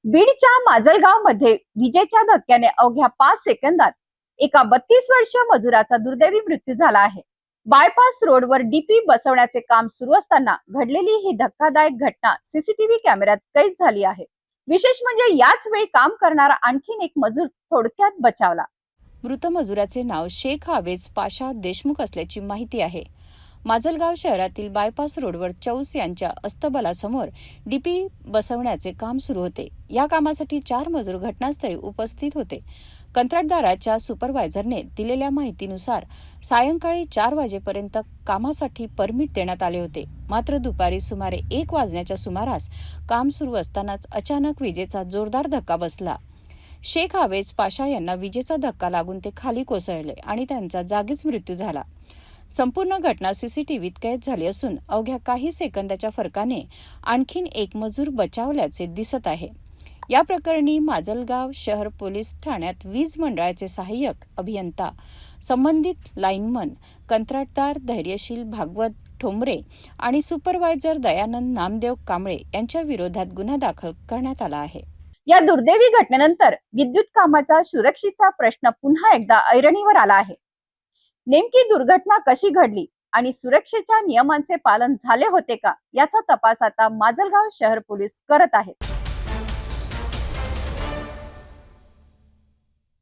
बीडच्या माजलगाव मध्ये विजेच्या धक्क्याने अवघ्या 5 सेकंदात एका 32 वर्षीय मजुराचा दुर्दैवी मृत्यू झाला आहे. बायपास रोडवर डीपी बसवण्याचे काम सुरू असताना घडलेली ही धक्कादायक घटना सीसीटीव्ही कॅमेऱ्यात कैद झाली आहे. विशेष म्हणजे याच वेळी काम करणारा आणखीन एक मजूर थोडक्यात बचावला. मृत मजुराचे नाव शेख आवेज पाशा देशमुख असल्याची माहिती आहे. माजलगाव शहरातील बायपास रोडवर चौस यांच्या अस्तबलासमोर डीपी बसवण्याचे काम सुरू होते. या कामासाठी 4 मजूर घटनास्थळी उपस्थित होते. कंत्राटदाराच्या सुपरवायझरने दिलेल्या माहितीनुसार सायंकाळी 4 वाजेपर्यंत कामासाठी परमिट देण्यात आले होते. मात्र दुपारी सुमारे 1 वाजण्याच्या सुमारास काम सुरू असतानाच अचानक विजेचा जोरदार धक्का बसला. शेख आवेज पाशा यांना विजेचा धक्का लागून ते खाली कोसळले आणि त्यांचा जागीच मृत्यू झाला. संपूर्ण घटना सीसीटीव्हीत कैद झाली असून अवघ्या काही सेकंदाच्या फरकाने आणखीन एक मजूर बचावल्याचे दिसत आहे. या प्रकरणी माजलगाव शहर पोलीस ठाण्यात वीज मंडळाचे सहाय्यक अभियंता, संबंधित लाईनमन, कंत्राटदार धैर्यशील भागवत ठोंबरे आणि सुपरवायझर दयानंद नामदेव कांबळे यांच्या विरोधात गुन्हा दाखल करण्यात आला आहे. या दुर्दैवी घटनेनंतर विद्युत कामाचा सुरक्षेचा प्रश्न पुन्हा एकदा ऐरणीवर आला आहे. नेमकी दुर्घटना कशी घडली आणि सुरक्षेच्या नियमांचे पालन झाले होते का, याचा तपास आता माजलगाव शहर पोलीस करत आहेत.